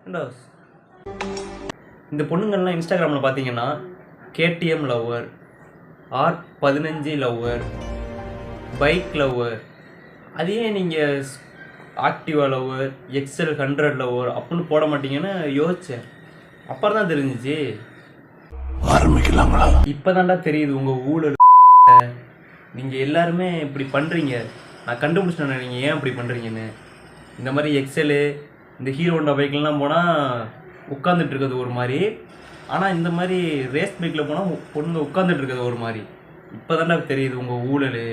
ஏண்டா இந்த பொண்ணுங்கள்லாம் இன்ஸ்டாகிராமில் பார்த்தீங்கன்னா KTM lover, R15 lover, bike lover, அதே நீங்கள் ஆக்டிவா லவ்வர், XL100 லவ்வர் அப்படின்னு போட மாட்டீங்கன்னு யோசித்தேன். அப்புறம் தான் தெரிஞ்சிச்சு. ஆரம்பிக்கலாங்களா? இப்போ தான்டா தெரியுது உங்கள் ஊழல். நீங்கள் எல்லாருமே இப்படி பண்ணுறீங்க. நான் கண்டுபிடிச்சிட்டேன் நீங்கள் ஏன் இப்படி பண்ணுறீங்கன்னு. இந்த மாதிரி எக்ஸலு, இந்த ஹீரோ ஹோண்டா பைக்லாம் போனால் உட்காந்துட்டு இருக்கிறது ஒரு மாதிரி, ஆனால் இந்த மாதிரி ரேஸ் பைக்கில் போனால் பொண்ணுங்க உட்காந்துட்டு இருக்கிறது ஒரு மாதிரி. இப்போ தான்டா தெரியுது உங்கள் ஊழல்.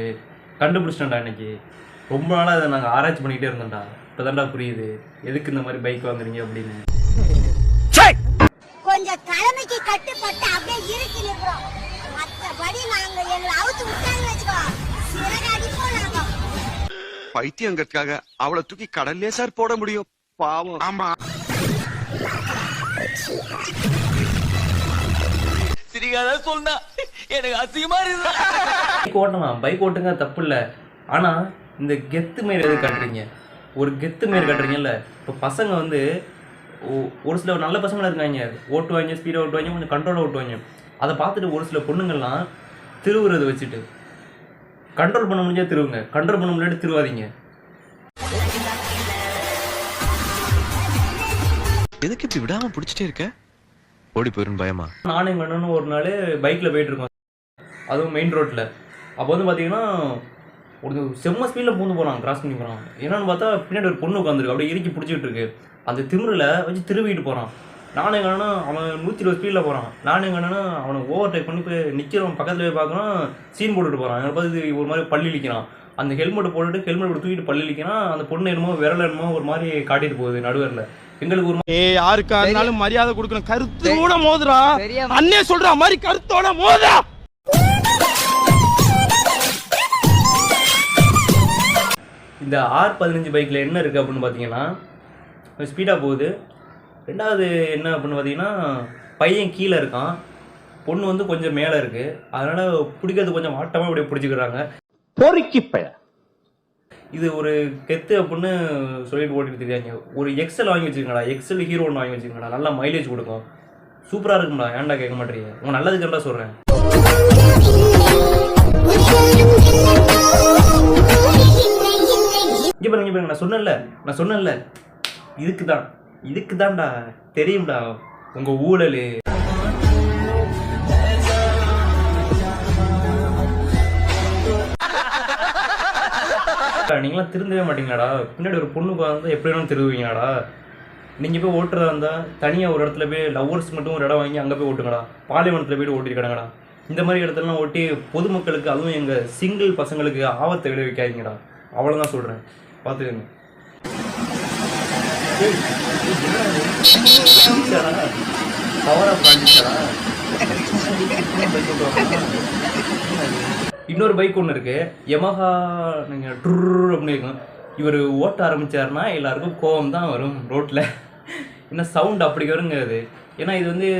கண்டுபிடிச்சிட்டேன்டா இன்னைக்கு. ரொம்ப நாளாக அதை நாங்கள் ஆராய்ச்சி பண்ணிக்கிட்டே இருந்தோம்டா. இப்போ தான்டா புரியுது எதுக்கு இந்த மாதிரி பைக் வாங்குறீங்க அப்படின்னு. கொஞ்சம் தலைமைக்கு கட்டுப்பட்டு அப்படியே இறுக்கி நிற்கிறோம். மற்றபடி நாங்க எங்களை அவுத்து விட்டாங்கன்னு வச்சுக்கோ, சிறகு அடிப்போம் நாங்க. பைத்தியங்கிறதுக்காக அவளை தூக்கி கடல்லே சார் போட முடியும். பாவம். ஆமா. சிரிக்காத சொன்னா எனக்கு அசிங்கமா இருக்கு. பைக் ஓட்டலாம், பைக் ஓட்டுங்க தப்பு இல்லை. ஆனால் இந்த கெத்து மாரி எது காட்டுறீங்க? ஒரு கெத்து மாரி காட்டுறீங்கல்ல. இப்போ பசங்க வந்து ஒரு சில நல்ல பசங்களாக இருக்காங்க, ஓட்டுவாங்க, ஸ்பீடாக ஓட்டுவாங்க, கொஞ்சம் கண்ட்ரோலாக ஓட்டுவாங்க. அதை பார்த்துட்டு ஒரு சில பொண்ணுங்கள்லாம் திருவுறதை வச்சுட்டு கண்ட்ரோல் பண்ண முடிஞ்சா திருவுங்க, கண்ட்ரோல் பண்ண முடியாது திருவாதீங்க. எதுக்கு இப்படி விடாம பிடிச்சிட்டே இருக்க? ஓடி போயிரும் பயமா? நானும் எங்கள் அண்ணனும் ஒரு நாள் பைக்கில் போயிட்டுருக்கோம், அதுவும் மெயின் ரோட்டில். அப்போ வந்து பார்த்தீங்கன்னா ஒரு செம்ம ஸ்பீடில் பூந்து போகிறான், கிராஸ் பண்ணி போகிறான். என்னென்னு பார்த்தா பின்னாடி ஒரு பொண்ணு உட்காந்துருக்கு, அப்படியே இறுக்கி பிடிச்சிக்கிட்டு இருக்கு. அந்த திமிரில் வச்சு திருவிட்டு போகிறான். நானும் எங்கள் அண்ணனும் அவன் 120 ஸ்பீடில் போகிறான். நானும் எங்கள் அண்ணனும் அவனை ஓவர் டேக் பண்ணி போய் நிற்கிறவன் பக்கத்தில் போய் பார்க்குறான், சீன் போட்டுட்டு போகிறான். என்னை பார்த்து ஒரு மாதிரி பள்ளி இழிக்கிறான். அந்த ஹெல்மெட் போட்டுட்டு ஹெல்மெட் தூக்கிட்டு பள்ளி இழிக்கிறான். அந்த பொண்ணு என்னமோ விரல் என்னமோ ஒரு மாதிரி காட்டிட்டு போகுது நடுவரில். எங்களுக்கு ஒரு யாருக்கா இருந்தாலும் மரியாதை கொடுக்கணும். கருத்தோட மோதுறா, அண்ணே சொல்ற மாதிரி கருத்தோட மோதுறா. இந்த R15 பைக்கில் என்ன இருக்குது அப்படின்னு பார்த்தீங்கன்னா, ஸ்பீடாக போகுது. ரெண்டாவது என்ன அப்படின்னு பார்த்தீங்கன்னா, பையன் கீழே இருக்கான், பொண்ணு வந்து கொஞ்சம் மேலே இருக்குது. அதனால் பிடிக்கிறது கொஞ்சம் வாட்டமாக அப்படியே பிடிச்சிக்கிறாங்க. பொறுக்கி பைய இது ஒரு கெத்து அப்படின்னு சொல்லிட்டு ஓட்டிட்டு தெரியாங்க. ஒரு XL வாங்கி வச்சுக்கோங்கடா, XL ஹீரோ ஒன்று வாங்கி வச்சுக்கோங்கடா, நல்லா மைலேஜ் கொடுக்கும், சூப்பராக இருக்கும்டா. ஏன்டா கேட்க மாட்டேறீங்க? உங்கள் நல்லதுக்குண்டா சொல்கிறேன். இங்கே பாருங்க, நான் சொன்னேன்ல இதுக்கு தான்டா தெரியும்டா உங்கள் ஊழல். நீங்களாம் திருந்தவே மாட்டீங்களாடா. பின்னாடி ஒரு பொண்ணுக்கு வந்து எப்படி வேணாலும் திருவுவீங்களாடா. நீங்கள் போய் ஓட்டுறதா இருந்தால் தனியாக ஒரு இடத்துல போய் லவ்வர்ஸ் மட்டும் ஒரு இடம் வாங்கி அங்கே போய் ஓட்டுங்கடா. பாலைவனத்தில் போய்ட்டு ஓட்டிருக்கடங்கடா. இந்த மாதிரி இடத்துலலாம் ஓட்டி பொதுமக்களுக்கு, அதுவும் எங்கள் சிங்கிள் பசங்களுக்கு ஆபத்தை விளைவிக்காதீங்கடா. அவ்வளோதான் சொல்கிறேன், பார்த்துக்கங்க. இன்னொரு பைக் ஒன்று இருக்கு, யமஹா. நீங்கள் ட்ரு அப்படின்னு இருக்கும். இவர் ஓட்ட ஆரம்பிச்சாருன்னா எல்லாருக்கும் கோபம் தான் வரும் ரோட்டில். என்ன சவுண்ட் அப்படி வருங்கிறது. ஏன்னா இது வந்து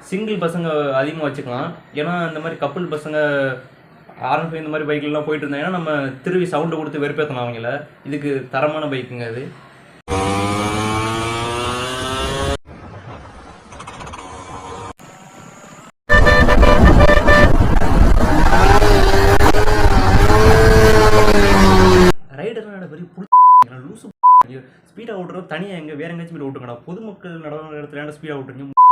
சிங்கிள் பசங்க அதிகமாக வச்சுக்கலாம். ஏன்னா இந்த மாதிரி கப்புள் பசங்க R15 இந்த மாதிரி பைக்லாம் போயிட்டு இருந்தாங்கன்னா நம்ம திருவி சவுண்டை கொடுத்து வெறுப்பேற்றலாம் அவங்கள. இதுக்கு தரமான பைக்குங்க அது. ரைடர்லாம் பெரிய லூசு ஸ்பீடாக ஓட்டுறோம். தனியாக எங்கே வேற எங்கேயாச்சும் போய் ஓட்டுங்கடா. பொதுமக்கள் நடந்த இடத்துல ஸ்பீடாக ஓட்டுறீங்க.